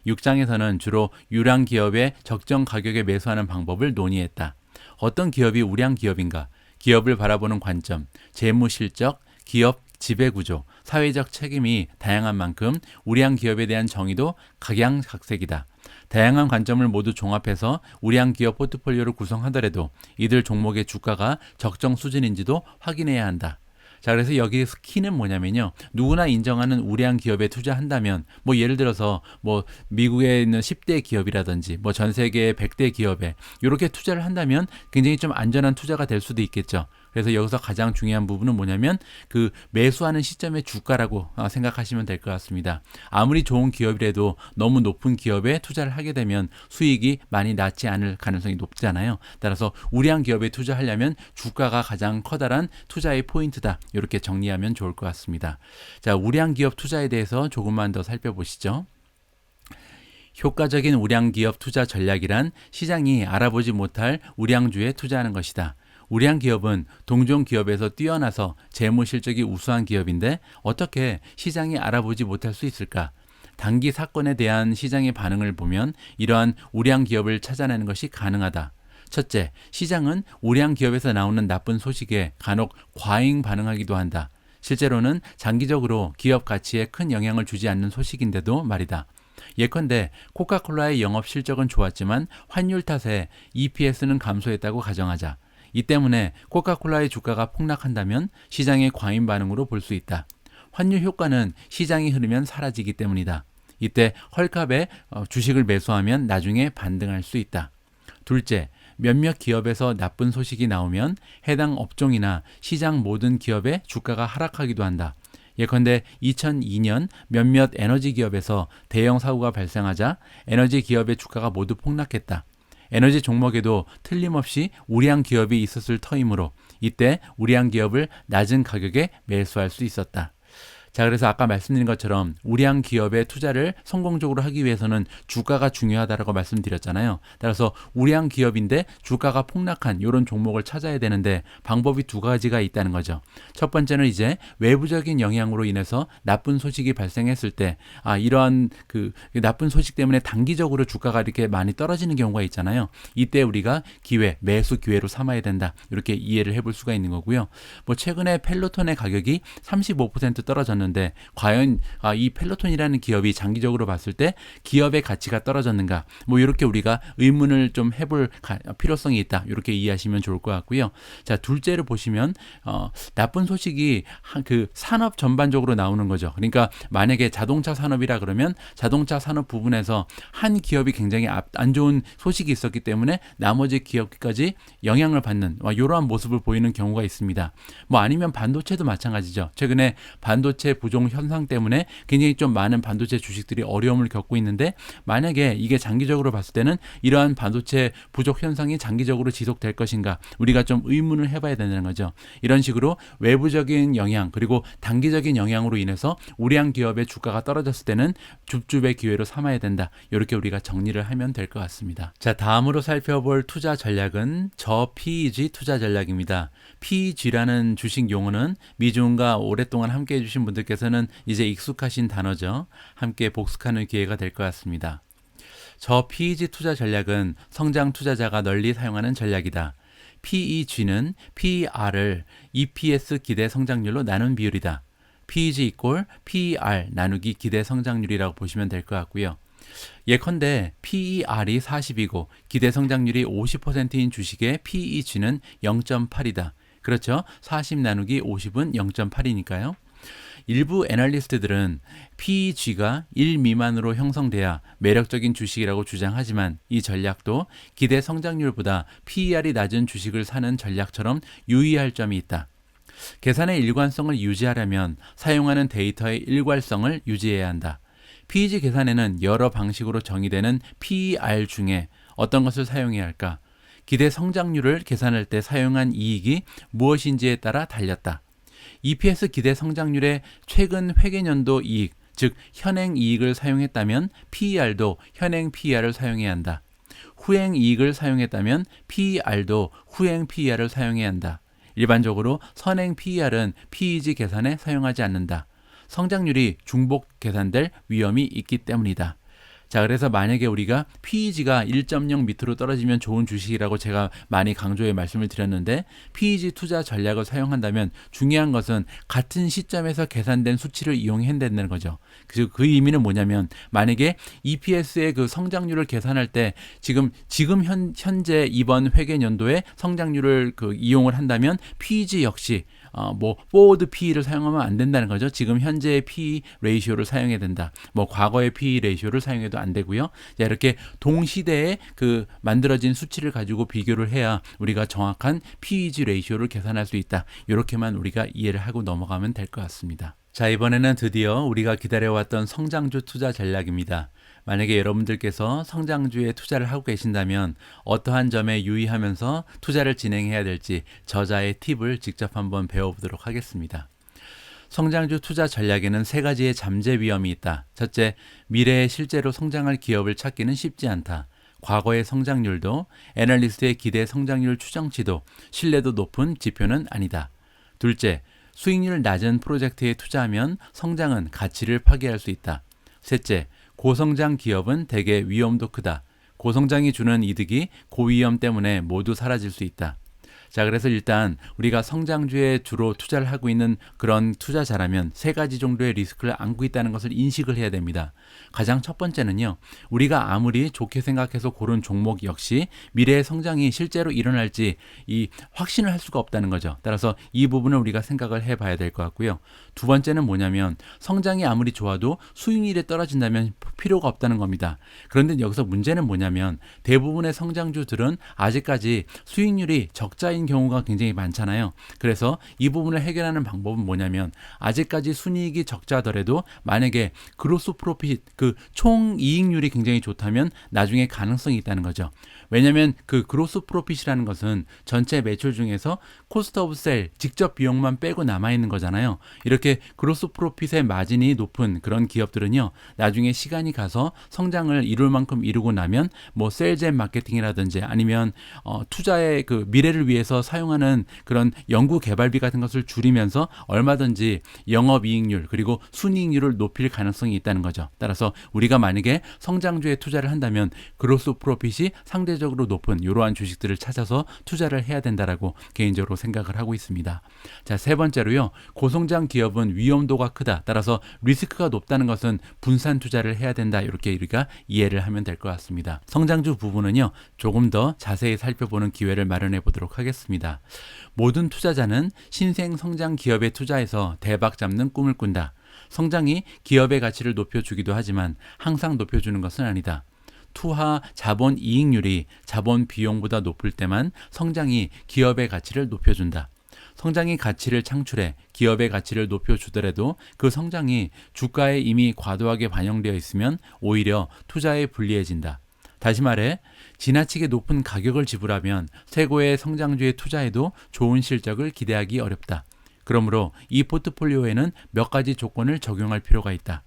Speaker 1: 6장에서는 주로 유량 기업의 적정 가격에 매수하는 방법을 논의했다. 어떤 기업이 우량 기업인가? 기업을 바라보는 관점, 재무 실적, 기업 지배구조, 사회적 책임이 다양한 만큼 우량 기업에 대한 정의도 각양각색이다. 다양한 관점을 모두 종합해서 우량 기업 포트폴리오를 구성하더라도 이들 종목의 주가가 적정 수준인지도 확인해야 한다. 자, 그래서 여기에서 키는 뭐냐면요. 누구나 인정하는 우량 기업에 투자한다면 뭐 예를 들어서 뭐 미국에 있는 10대 기업이라든지 뭐 전 세계의 100대 기업에 이렇게 투자를 한다면 굉장히 좀 안전한 투자가 될 수도 있겠죠. 그래서 여기서 가장 중요한 부분은 뭐냐면 그 매수하는 시점의 주가라고 생각하시면 될 것 같습니다. 아무리 좋은 기업이라도 너무 높은 기업에 투자를 하게 되면 수익이 많이 낮지 않을 가능성이 높잖아요. 따라서 우량 기업에 투자하려면 주가가 가장 커다란 투자의 포인트다. 이렇게 정리하면 좋을 것 같습니다. 자, 우량 기업 투자에 대해서 조금만 더 살펴보시죠. 효과적인 우량 기업 투자 전략이란 시장이 알아보지 못할 우량주에 투자하는 것이다. 우량 기업은 동종 기업에서 뛰어나서 재무 실적이 우수한 기업인데 어떻게 시장이 알아보지 못할 수 있을까? 단기 사건에 대한 시장의 반응을 보면 이러한 우량 기업을 찾아내는 것이 가능하다. 첫째, 시장은 우량 기업에서 나오는 나쁜 소식에 간혹 과잉 반응하기도 한다. 실제로는 장기적으로 기업 가치에 큰 영향을 주지 않는 소식인데도 말이다. 예컨대 코카콜라의 영업 실적은 좋았지만 환율 탓에 EPS는 감소했다고 가정하자. 이 때문에 코카콜라의 주가가 폭락한다면 시장의 과잉 반응으로 볼 수 있다. 환율 효과는 시장이 흐르면 사라지기 때문이다. 이때 헐값에 주식을 매수하면 나중에 반등할 수 있다. 둘째, 몇몇 기업에서 나쁜 소식이 나오면 해당 업종이나 시장 모든 기업의 주가가 하락하기도 한다. 예컨대 2002년 몇몇 에너지 기업에서 대형 사고가 발생하자 에너지 기업의 주가가 모두 폭락했다. 에너지 종목에도 틀림없이 우량 기업이 있었을 터이므로 이때 우량 기업을 낮은 가격에 매수할 수 있었다. 자, 그래서 아까 말씀드린 것처럼 우량 기업의 투자를 성공적으로 하기 위해서는 주가가 중요하다라고 말씀드렸잖아요. 따라서 우량 기업인데 주가가 폭락한 이런 종목을 찾아야 되는데 방법이 두 가지가 있다는 거죠. 첫 번째는 이제 외부적인 영향으로 인해서 나쁜 소식이 발생했을 때 이러한 그 나쁜 소식 때문에 단기적으로 주가가 이렇게 많이 떨어지는 경우가 있잖아요. 이때 우리가 기회, 매수 기회로 삼아야 된다. 이렇게 이해를 해볼 수가 있는 거고요. 뭐 최근에 펠로톤의 가격이 35% 떨어졌는데 떨어졌는데 과연 이 펠로톤이라는 기업이 장기적으로 봤을 때 기업의 가치가 떨어졌는가? 뭐 이렇게 우리가 의문을 좀 해볼 필요성이 있다. 이렇게 이해하시면 좋을 것 같고요. 자, 둘째로 보시면 나쁜 소식이 그 산업 전반적으로 나오는 거죠. 그러니까 만약에 자동차 산업이라 그러면 자동차 산업 부분에서 한 기업이 굉장히 안 좋은 소식이 있었기 때문에 나머지 기업까지 영향을 받는 이러한 모습을 보이는 경우가 있습니다. 뭐 아니면 반도체도 마찬가지죠. 최근에 반도체 부족 현상 때문에 굉장히 좀 많은 반도체 주식들이 어려움을 겪고 있는데 만약에 이게 장기적으로 봤을 때는 이러한 반도체 부족 현상이 장기적으로 지속될 것인가 우리가 좀 의문을 해봐야 된다는 거죠. 이런 식으로 외부적인 영향 그리고 단기적인 영향으로 인해서 우량 기업의 주가가 떨어졌을 때는 줍줍의 기회로 삼아야 된다. 이렇게 우리가 정리를 하면 될 것 같습니다. 자, 다음으로 살펴볼 투자 전략은 저PEG 투자 전략입니다. PEG라는 주식 용어는 미주은과 오랫동안 함께 해주신 분들께서는 이제 익숙하신 단어죠. 함께 복습하는 기회가 될 것 같습니다. 저PEG 투자 전략은 성장 투자자가 널리 사용하는 전략이다. PEG는 PER을 EPS 기대 성장률로 나눈 비율이다. PEG 이꼴 PER 나누기 기대 성장률이라고 보시면 될 것 같고요. 예컨대 PER이 40이고 기대 성장률이 50%인 주식의 PEG는 0.8이다. 그렇죠? 40 나누기 50은 0.8이니까요. 일부 애널리스트들은 PEG가 1 미만으로 형성돼야 매력적인 주식이라고 주장하지만 이 전략도 기대 성장률보다 PER이 낮은 주식을 사는 전략처럼 유의할 점이 있다. 계산의 일관성을 유지하려면 사용하는 데이터의 일관성을 유지해야 한다. PEG 계산에는 여러 방식으로 정의되는 PER 중에 어떤 것을 사용해야 할까? 기대 성장률을 계산할 때 사용한 이익이 무엇인지에 따라 달렸다. EPS 기대 성장률의 최근 회계연도 이익, 즉 현행 이익을 사용했다면 PER도 현행 PER을 사용해야 한다. 후행 이익을 사용했다면 PER도 후행 PER을 사용해야 한다. 일반적으로 선행 PER은 PEG 계산에 사용하지 않는다. 성장률이 중복 계산될 위험이 있기 때문이다. 자, 그래서 만약에 우리가 PEG가 1.0 밑으로 떨어지면 좋은 주식이라고 제가 많이 강조해 말씀을 드렸는데 PEG 투자 전략을 사용한다면 중요한 것은 같은 시점에서 계산된 수치를 이용해야 된다는 거죠. 그 의미는 뭐냐면 만약에 EPS의 그 성장률을 계산할 때 지금 현재 이번 회계 연도에 성장률을 이용을 한다면 PEG 역시 forward PE를 사용하면 안 된다는 거죠. 지금 현재의 PE 레이시오를 사용해야 된다. 과거의 PE 레이시오를 사용해도 안 되고요. 자, 이렇게 동시대에 만들어진 수치를 가지고 비교를 해야 우리가 정확한 PEG 레이시오를 계산할 수 있다. 이렇게만 우리가 이해를 하고 넘어가면 될 것 같습니다. 자, 이번에는 드디어 우리가 기다려왔던 성장주 투자 전략입니다. 만약에 여러분들께서 성장주에 투자를 하고 계신다면 어떠한 점에 유의하면서 투자를 진행해야 될지 저자의 팁을 직접 한번 배워보도록 하겠습니다. 성장주 투자 전략에는 세 가지의 잠재 위험이 있다. 첫째, 미래에 실제로 성장할 기업을 찾기는 쉽지 않다. 과거의 성장률도 애널리스트의 기대 성장률 추정치도 신뢰도 높은 지표는 아니다. 둘째, 수익률 낮은 프로젝트에 투자하면 성장은 가치를 파괴할 수 있다. 셋째, 고성장 기업은 대개 위험도 크다. 고성장이 주는 이득이 고위험 때문에 모두 사라질 수 있다. 자, 그래서 일단 우리가 성장주에 주로 투자를 하고 있는 그런 투자자라면 세 가지 정도의 리스크를 안고 있다는 것을 인식을 해야 됩니다. 가장 첫 번째는요, 우리가 아무리 좋게 생각해서 고른 종목 역시 미래의 성장이 실제로 일어날지 확신을 할 수가 없다는 거죠. 따라서 이 부분을 우리가 생각을 해봐야 될 것 같고요. 두 번째는 뭐냐면 성장이 아무리 좋아도 수익률이 떨어진다면 필요가 없다는 겁니다. 그런데 여기서 문제는 뭐냐면 대부분의 성장주들은 아직까지 수익률이 적자인 경우가 굉장히 많잖아요. 그래서 이 부분을 해결하는 방법은 뭐냐면 아직까지 순이익이 적자더라도 만약에 그로스 프로핏 총 이익률이 굉장히 좋다면 나중에 가능성이 있다는 거죠. 왜냐하면 그로스 프로핏이라는 것은 전체 매출 중에서 코스트 오브 셀 직접 비용만 빼고 남아있는 거잖아요. 이렇게 그로스 프로핏의 마진이 높은 그런 기업들은요, 나중에 시간이 시간이 가서 성장을 이룰 만큼 이루고 나면 뭐 세일즈 앤 마케팅이라든지 아니면 투자의 그 미래를 위해서 사용하는 그런 연구 개발비 같은 것을 줄이면서 얼마든지 영업이익률 그리고 순이익률을 높일 가능성이 있다는 거죠. 따라서 우리가 만약에 성장주에 투자를 한다면 그로스 프로핏이 상대적으로 높은 이러한 주식들을 찾아서 투자를 해야 된다라고 개인적으로 생각을 하고 있습니다. 자, 세 번째로요. 고성장 기업은 위험도가 크다. 따라서 리스크가 높다는 것은 분산 투자를 해야 된다. 이렇게 우리가 이해를 하면 될 것 같습니다. 성장주 부분은요. 조금 더 자세히 살펴보는 기회를 마련해 보도록 하겠습니다. 모든 투자자는 신생 성장 기업에 투자해서 대박 잡는 꿈을 꾼다. 성장이 기업의 가치를 높여주기도 하지만 항상 높여주는 것은 아니다. 투하 자본 이익률이 자본 비용보다 높을 때만 성장이 기업의 가치를 높여준다. 성장이 가치를 창출해 기업의 가치를 높여주더라도 그 성장이 주가에 이미 과도하게 반영되어 있으면 오히려 투자에 불리해진다. 다시 말해 지나치게 높은 가격을 지불하면 최고의 성장주에 투자해도 좋은 실적을 기대하기 어렵다. 그러므로 이 포트폴리오에는 몇 가지 조건을 적용할 필요가 있다.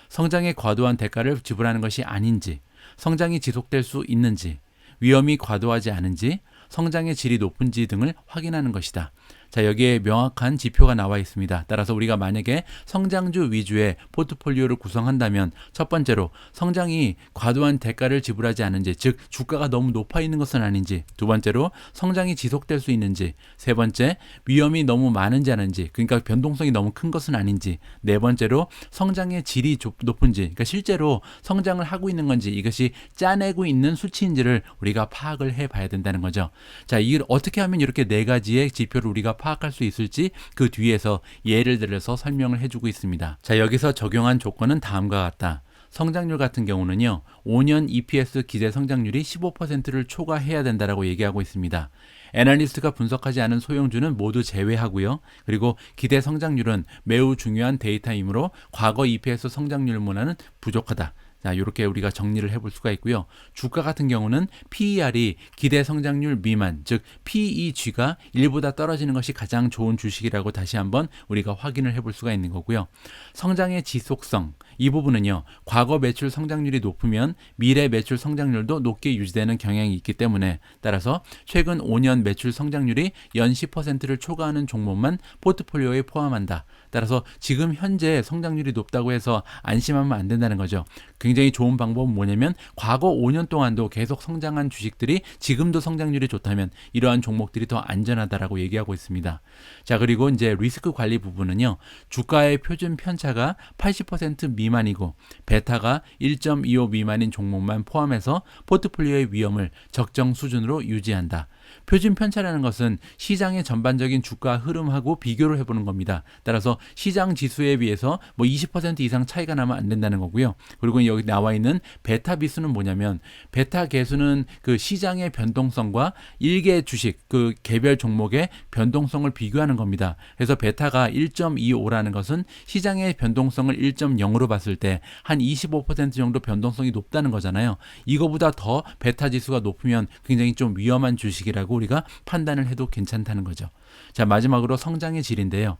Speaker 1: 성장에 과도한 대가를 지불하는 것이 아닌지, 성장이 지속될 수 있는지, 위험이 과도하지 않은지, 성장의 질이 높은지 등을 확인하는 것이다. 자, 여기에 명확한 지표가 나와 있습니다. 따라서 우리가 만약에 성장주 위주의 포트폴리오를 구성한다면 첫 번째로 성장이 과도한 대가를 지불하지 않은지, 즉 주가가 너무 높아 있는 것은 아닌지, 두 번째로 성장이 지속될 수 있는지, 세 번째 위험이 너무 많은지 않은지, 그러니까 변동성이 너무 큰 것은 아닌지, 네 번째로 성장의 질이 높은지, 그러니까 실제로 성장을 하고 있는 건지 이것이 짜내고 있는 수치인지를 우리가 파악을 해봐야 된다는 거죠. 자, 이걸 어떻게 하면 이렇게 네 가지의 지표를 우리가 파악할 수 있을지 그 뒤에서 예를 들어서 설명을 해주고 있습니다. 자, 여기서 적용한 조건은 다음과 같다. 성장률 같은 경우는요, 5년 EPS 기대 성장률이 15%를 초과해야 된다라고 얘기하고 있습니다. 애널리스트가 분석하지 않은 소형주는 모두 제외하고요. 그리고 기대 성장률은 매우 중요한 데이터이므로 과거 EPS 성장률보다는 부족하다. 자, 이렇게 우리가 정리를 해볼 수가 있고요. 주가 같은 경우는 PER이 기대 성장률 미만, 즉 PEG가 1보다 떨어지는 것이 가장 좋은 주식이라고 다시 한번 우리가 확인을 해볼 수가 있는 거고요. 성장의 지속성, 이 부분은요. 과거 매출 성장률이 높으면 미래 매출 성장률도 높게 유지되는 경향이 있기 때문에 따라서 최근 5년 매출 성장률이 연 10%를 초과하는 종목만 포트폴리오에 포함한다. 따라서 지금 현재 성장률이 높다고 해서 안심하면 안 된다는 거죠. 굉장히 좋은 방법은 뭐냐면 과거 5년 동안도 계속 성장한 주식들이 지금도 성장률이 좋다면 이러한 종목들이 더 안전하다라고 얘기하고 있습니다. 자, 그리고 이제 리스크 관리 부분은요. 주가의 표준 편차가 80% 미만이고 베타가 1.25 미만인 종목만 포함해서 포트폴리오의 위험을 적정 수준으로 유지한다. 표준 편차라는 것은 시장의 전반적인 주가 흐름하고 비교를 해보는 겁니다. 따라서 시장 지수에 비해서 뭐 20% 이상 차이가 나면 안 된다는 거고요. 그리고 여기 나와 있는 베타 비수는 뭐냐면 베타 계수는 그 시장의 변동성과 일개 주식 그 개별 종목의 변동성을 비교하는 겁니다. 그래서 베타가 1.25라는 것은 시장의 변동성을 1.0으로 봤을 때 한 25% 정도 변동성이 높다는 거잖아요. 이거보다 더 베타 지수가 높으면 굉장히 좀 위험한 주식이라고 우리가 판단을 해도 괜찮다는 거죠. 자, 마지막으로 성장의 질인데요.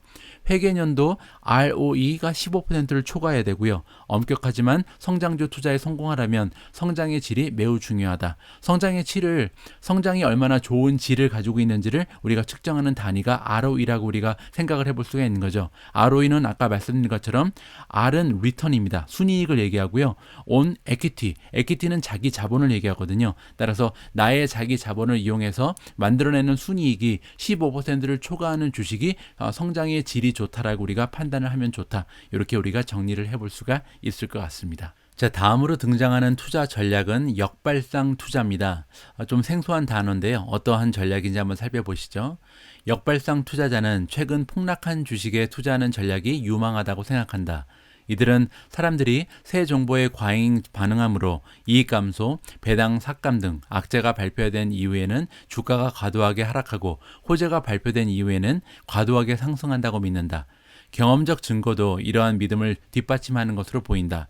Speaker 1: 회계년도 ROE가 15%를 초과해야 되고요. 엄격하지만 성장주 투자에 성공하려면 성장의 질이 매우 중요하다. 성장이 얼마나 좋은 질을 가지고 있는지를 우리가 측정하는 단위가 ROE라고 우리가 생각을 해볼 수가 있는 거죠. ROE는 아까 말씀드린 것처럼 R은 리턴입니다. 순이익을 얘기하고요. On equity는 자기 자본을 얘기하거든요. 따라서 나의 자기 자본을 이용해서 만들어내는 순이익이 15%를 초과하는 주식이 성장의 질이 좋다라고 우리가 판단을 하면 좋다. 이렇게 우리가 정리를 해볼 수가 있을 것 같습니다. 자, 다음으로 등장하는 투자 전략은 역발상 투자입니다. 좀 생소한 단어인데요. 어떠한 전략인지 한번 살펴보시죠. 역발상 투자자는 최근 폭락한 주식에 투자하는 전략이 유망하다고 생각한다. 이들은 사람들이 새 정보에 과잉 반응함으로 이익 감소, 배당 삭감 등 악재가 발표된 이후에는 주가가 과도하게 하락하고 호재가 발표된 이후에는 과도하게 상승한다고 믿는다. 경험적 증거도 이러한 믿음을 뒷받침하는 것으로 보인다.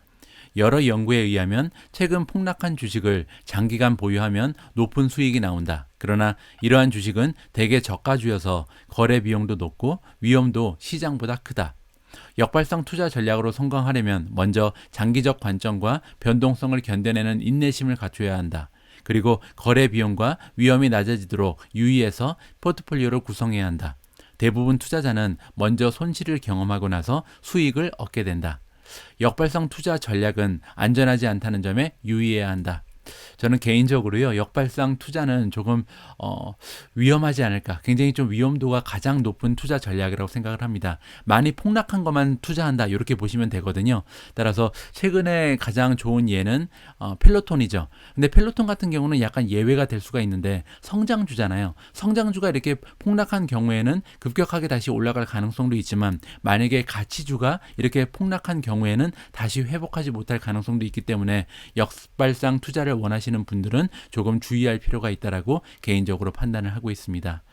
Speaker 1: 여러 연구에 의하면 최근 폭락한 주식을 장기간 보유하면 높은 수익이 나온다. 그러나 이러한 주식은 대개 저가주여서 거래 비용도 높고 위험도 시장보다 크다. 역발상 투자 전략으로 성공하려면 먼저 장기적 관점과 변동성을 견뎌내는 인내심을 갖춰야 한다. 그리고 거래 비용과 위험이 낮아지도록 유의해서 포트폴리오를 구성해야 한다. 대부분 투자자는 먼저 손실을 경험하고 나서 수익을 얻게 된다. 역발상 투자 전략은 안전하지 않다는 점에 유의해야 한다. 저는 개인적으로요, 역발상 투자는 조금 위험하지 않을까, 굉장히 좀 위험도가 가장 높은 투자 전략이라고 생각을 합니다. 많이 폭락한 것만 투자한다, 이렇게 보시면 되거든요. 따라서 최근에 가장 좋은 예는 펠로톤이죠. 근데 펠로톤 같은 경우는 약간 예외가 될 수가 있는데 성장주잖아요. 성장주가 이렇게 폭락한 경우에는 급격하게 다시 올라갈 가능성도 있지만, 만약에 가치주가 이렇게 폭락한 경우에는 다시 회복하지 못할 가능성도 있기 때문에 역발상 투자를 원하시는 분들은 조금 주의할 필요가 있다라고 개인적으로 판단을 하고 있습니다.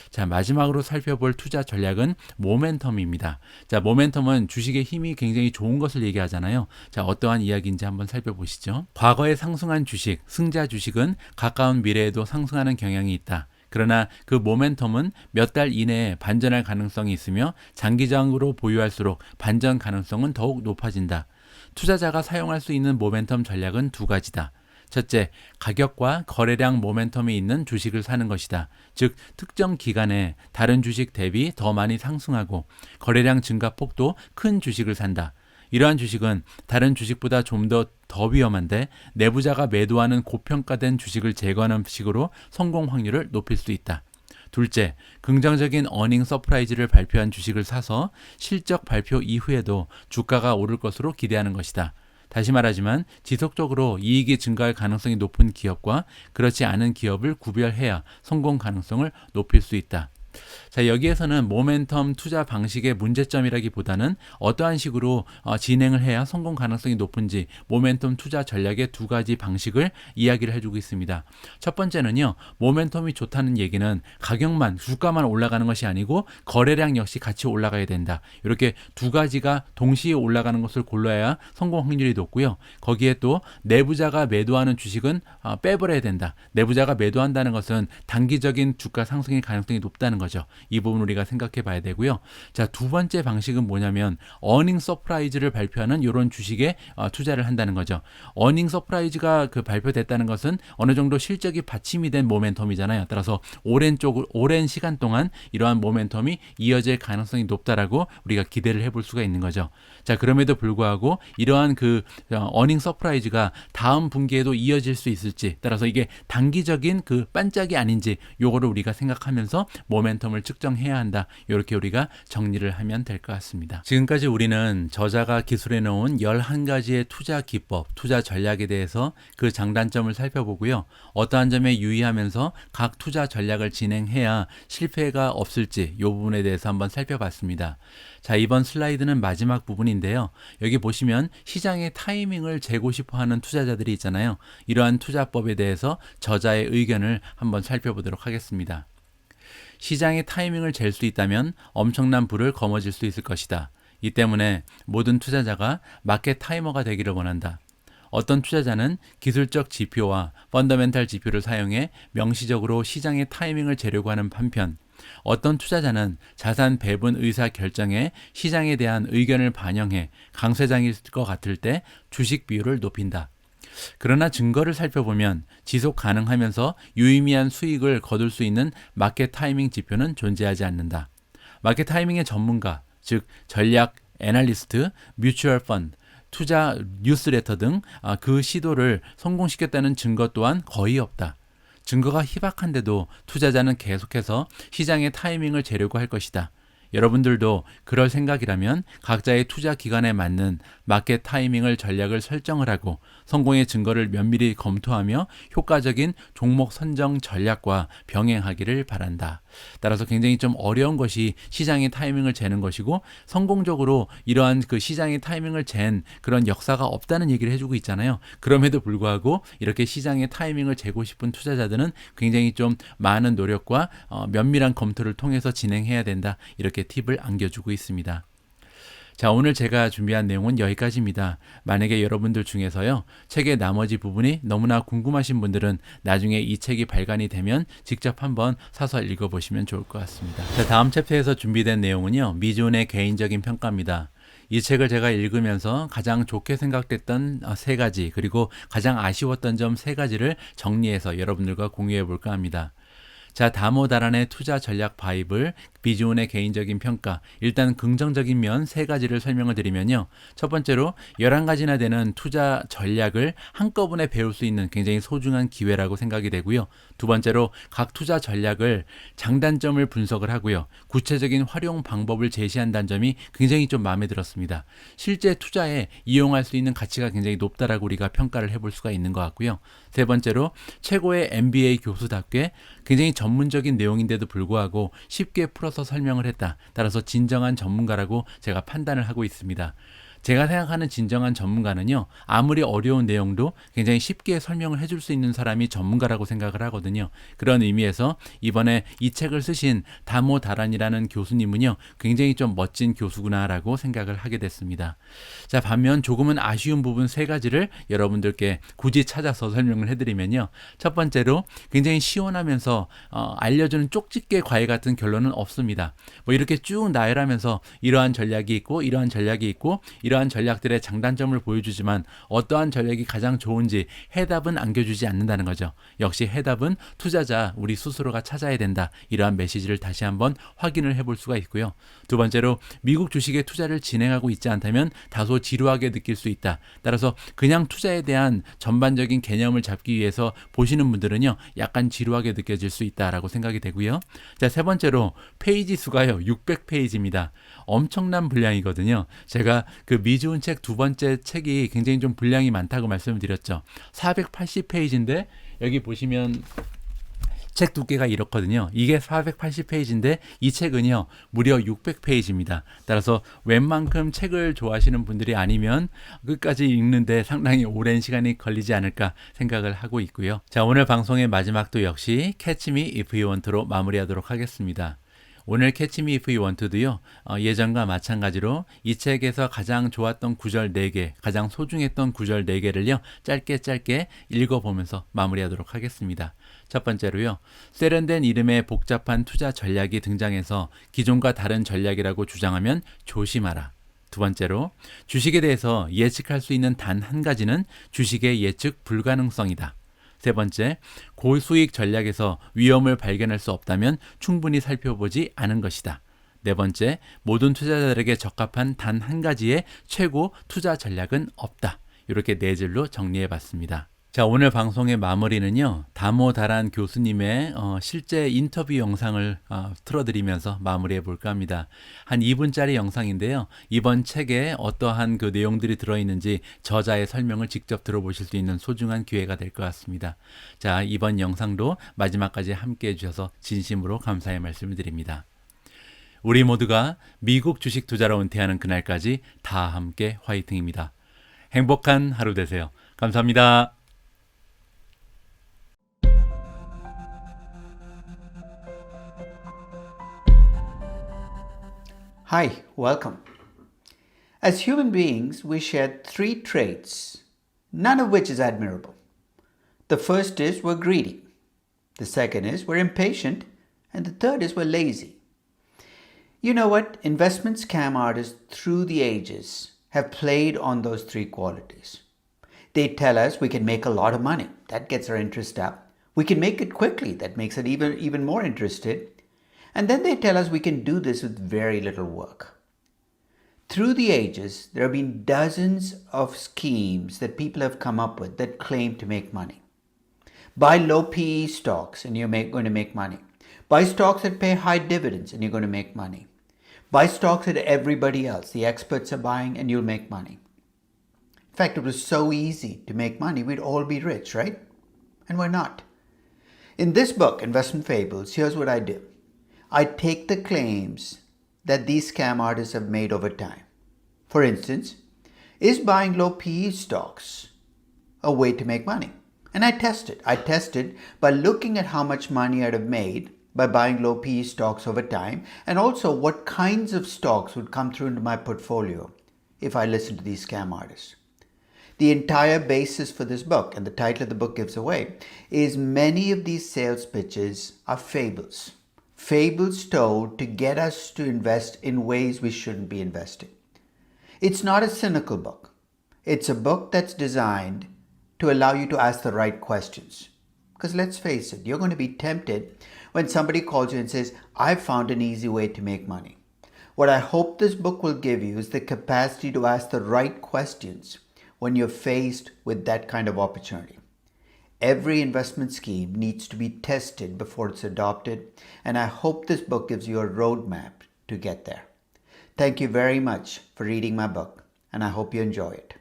Speaker 1: 자, 마지막으로 살펴볼 투자 전략은 모멘텀입니다. 자, 모멘텀은 주식의 힘이 굉장히 좋은 것을 얘기하잖아요. 자, 어떠한 이야기인지 한번 살펴보시죠. 과거에 상승한 주식, 승자 주식은 가까운 미래에도 상승하는 경향이 있다. 그러나 그 모멘텀은 몇 달 이내에 반전할 가능성이 있으며 장기적으로 보유할수록 반전 가능성은 더욱 높아진다. 투자자가 사용할 수 있는 모멘텀 전략은 두 가지다. 첫째, 가격과 거래량 모멘텀이 있는 주식을 사는 것이다. 즉, 특정 기간에 다른 주식 대비 더 많이 상승하고 거래량 증가폭도 큰 주식을 산다. 이러한 주식은 다른 주식보다 좀 더 위험한데 내부자가 매도하는 고평가된 주식을 제거하는 식으로 성공 확률을 높일 수 있다. 둘째, 긍정적인 어닝 서프라이즈를 발표한 주식을 사서 실적 발표 이후에도 주가가 오를 것으로 기대하는 것이다. 다시 말하지만 지속적으로 이익이 증가할 가능성이 높은 기업과 그렇지 않은 기업을 구별해야 성공 가능성을 높일 수 있다. 자, 여기에서는 모멘텀 투자 방식의 문제점이라기보다는 어떠한 식으로 진행을 해야 성공 가능성이 높은지 모멘텀 투자 전략의 두 가지 방식을 이야기를 해주고 있습니다. 첫 번째는요, 모멘텀이 좋다는 얘기는 가격만, 주가만 올라가는 것이 아니고 거래량 역시 같이 올라가야 된다. 이렇게 두 가지가 동시에 올라가는 것을 골라야 성공 확률이 높고요. 거기에 또 내부자가 매도하는 주식은 빼버려야 된다. 내부자가 매도한다는 것은 단기적인 주가 상승의 가능성이 높다는 거죠. 이 부분 우리가 생각해 봐야 되고요. 자, 두 번째 방식은 뭐냐면 어닝 서프라이즈를 발표하는 이런 주식에 투자를 한다는 거죠. 어닝 서프라이즈가 발표됐다는 것은 어느 정도 실적이 받침이 된 모멘텀이잖아요. 따라서 오랜 시간 동안 이러한 모멘텀이 이어질 가능성이 높다라고 우리가 기대를 해볼 수가 있는 거죠. 자, 그럼에도 불구하고 이러한 어닝 서프라이즈가 다음 분기에도 이어질 수 있을지, 따라서 이게 단기적인 반짝이 아닌지 요거를 우리가 생각하면서 모멘텀을 측정해야 한다. 이렇게 우리가 정리를 하면 될 것 같습니다. 지금까지 우리는 저자가 기술해 놓은 11가지의 투자 기법, 투자 전략에 대해서 그 장단점을 살펴보고요. 어떠한 점에 유의하면서 각 투자 전략을 진행해야 실패가 없을지 이 부분에 대해서 한번 살펴봤습니다. 자, 이번 슬라이드는 마지막 부분인데요. 여기 보시면 시장의 타이밍을 재고 싶어하는 투자자들이 있잖아요. 이러한 투자법에 대해서 저자의 의견을 한번 살펴보도록 하겠습니다. 시장의 타이밍을 잴 수 있다면 엄청난 부를 거머쥘 수 있을 것이다. 이 때문에 모든 투자자가 마켓 타이머가 되기를 원한다. 어떤 투자자는 기술적 지표와 펀더멘탈 지표를 사용해 명시적으로 시장의 타이밍을 재려고 하는 한편, 어떤 투자자는 자산 배분 의사 결정에 시장에 대한 의견을 반영해 강세장일 것 같을 때 주식 비율을 높인다. 그러나 증거를 살펴보면 지속 가능하면서 유의미한 수익을 거둘 수 있는 마켓 타이밍 지표는 존재하지 않는다. 마켓 타이밍의 전문가, 즉 전략 애널리스트, 뮤추얼 펀드, 투자 뉴스레터 등 그 시도를 성공시켰다는 증거 또한 거의 없다. 증거가 희박한데도 투자자는 계속해서 시장의 타이밍을 재려고 할 것이다. 여러분들도 그럴 생각이라면 각자의 투자 기간에 맞는 마켓 타이밍을 전략을 설정을 하고 성공의 증거를 면밀히 검토하며 효과적인 종목 선정 전략과 병행하기를 바란다. 따라서 굉장히 좀 어려운 것이 시장의 타이밍을 재는 것이고, 성공적으로 이러한 시장의 타이밍을 잰 그런 역사가 없다는 얘기를 해주고 있잖아요. 그럼에도 불구하고 이렇게 시장의 타이밍을 재고 싶은 투자자들은 굉장히 좀 많은 노력과 면밀한 검토를 통해서 진행해야 된다. 이렇게 팁을 안겨주고 있습니다. 자, 오늘 제가 준비한 내용은 여기까지입니다. 만약에 여러분들 중에서요, 책의 나머지 부분이 너무나 궁금하신 분들은 나중에 이 책이 발간이 되면 직접 한번 사서 읽어보시면 좋을 것 같습니다. 자, 다음 챕터에서 준비된 내용은요, 미존의 개인적인 평가입니다. 이 책을 제가 읽으면서 가장 좋게 생각됐던 세 가지, 그리고 가장 아쉬웠던 점 세 가지를 정리해서 여러분들과 공유해 볼까 합니다. 자, 다모다란의 투자 전략 바이블, 비주온의 개인적인 평가. 일단 긍정적인 면 세 가지를 설명을 드리면요. 첫 번째로 11가지나 되는 투자 전략을 한꺼번에 배울 수 있는 굉장히 소중한 기회라고 생각이 되고요. 두 번째로 각 투자 전략을 장단점을 분석을 하고요. 구체적인 활용 방법을 제시한다는 점이 굉장히 좀 마음에 들었습니다. 실제 투자에 이용할 수 있는 가치가 굉장히 높다라고 우리가 평가를 해볼 수가 있는 것 같고요. 세 번째로 최고의 MBA 교수답게 굉장히 전문적인 내용인데도 불구하고 쉽게 풀어서 설명을 했다. 따라서 진정한 전문가라고 제가 판단을 하고 있습니다. 제가 생각하는 진정한 전문가는요, 아무리 어려운 내용도 굉장히 쉽게 설명을 해줄 수 있는 사람이 전문가라고 생각을 하거든요. 그런 의미에서 이번에 이 책을 쓰신 다모 다란이라는 교수님은요, 굉장히 좀 멋진 교수구나라고 생각을 하게 됐습니다. 자, 반면 조금은 아쉬운 부분 세 가지를 여러분들께 굳이 찾아서 설명을 해드리면요. 첫 번째로 굉장히 시원하면서 알려주는 쪽집게 과외 같은 결론은 없습니다. 뭐 이렇게 쭉 나열하면서 이러한 전략이 있고 이러한 전략이 있고 이러한 전략들의 장단점을 보여주지만 어떠한 전략이 가장 좋은지 해답은 안겨주지 않는다는 거죠. 역시 해답은 투자자 우리 스스로가 찾아야 된다. 이러한 메시지를 다시 한번 확인을 해볼 수가 있고요. 두 번째로 미국 주식에 투자를 진행하고 있지 않다면 다소 지루하게 느낄 수 있다. 따라서 그냥 투자에 대한 전반적인 개념을 잡기 위해서 보시는 분들은요, 약간 지루하게 느껴질 수 있다라고 생각이 되고요. 자, 세 번째로 페이지 수가요, 600페이지입니다. 엄청난 분량이거든요. 제가 그 미주운 책 두 번째 책이 굉장히 좀 분량이 많다고 말씀을 드렸죠. 480페이지인데 여기 보시면 책 두께가 이렇거든요. 이게 480페이지인데 이 책은요, 무려 600페이지입니다. 따라서 웬만큼 책을 좋아하시는 분들이 아니면 끝까지 읽는데 상당히 오랜 시간이 걸리지 않을까 생각을 하고 있고요. 자, 오늘 방송의 마지막도 역시 Catch Me If You Want로 마무리하도록 하겠습니다. 오늘 Catch Me If You Want도요, 예전과 마찬가지로 이 책에서 가장 좋았던 구절 4개, 가장 소중했던 구절 4개를요, 짧게 읽어보면서 마무리하도록 하겠습니다. 첫 번째로요, 세련된 이름의 복잡한 투자 전략이 등장해서 기존과 다른 전략이라고 주장하면 조심하라. 두 번째로, 주식에 대해서 예측할 수 있는 단 한 가지는 주식의 예측 불가능성이다. 세 번째, 고수익 전략에서 위험을 발견할 수 없다면 충분히 살펴보지 않은 것이다. 네 번째, 모든 투자자들에게 적합한 단 한 가지의 최고 투자 전략은 없다. 이렇게 네 줄로 정리해 봤습니다. 자, 오늘 방송의 마무리는요, 다모다란 교수님의 실제 인터뷰 영상을 틀어드리면서 마무리해 볼까 합니다. 한 2분짜리 영상인데요, 이번 책에 어떠한 그 내용들이 들어있는지 저자의 설명을 직접 들어보실 수 있는 소중한 기회가 될 것 같습니다. 자, 이번 영상도 마지막까지 함께 해주셔서 진심으로 감사의 말씀을 드립니다. 우리 모두가 미국 주식 투자로 은퇴하는 그날까지 다 함께 화이팅입니다. 행복한 하루 되세요. 감사합니다.
Speaker 2: Hi, welcome. As human beings, we share three traits, none of which is admirable. The first is we're greedy. The second is we're impatient. And the third is we're lazy. You know what? Investment scam artists through the ages have played on those three qualities. They tell us we can make a lot of money. That gets our interest up. We can make it quickly. That makes it even more interested. And then they tell us we can do this with very little work. Through the ages, there have been dozens of schemes that people have come up with that claim to make money. Buy low PE stocks and you're going to make money. Buy stocks that pay high dividends and you're going to make money. Buy stocks that everybody else, the experts are buying, and you'll make money. In fact, it was so easy to make money, we'd all be rich, right? And we're not. In this book, Investment Fables, here's what I do. I take the claims that these scam artists have made over time. For instance, is buying low PE stocks a way to make money? And I test it. I test it by looking at how much money I'd have made by buying low PE stocks over time, and also what kinds of stocks would come through into my portfolio if I listened to these scam artists. The entire basis for this book, and the title of the book gives away, is many of these sales pitches are fables. Fables told to get us to invest in ways we shouldn't be investing. It's not a cynical book. It's a book that's designed to allow you to ask the right questions. Because let's face it, you're going to be tempted when somebody calls you and says, I've found an easy way to make money. What I hope this book will give you is the capacity to ask the right questions when you're faced with that kind of opportunity. Every investment scheme needs to be tested before it's adopted, and I hope this book gives you a roadmap to get there. Thank you very much for reading my book, and I hope you enjoy it.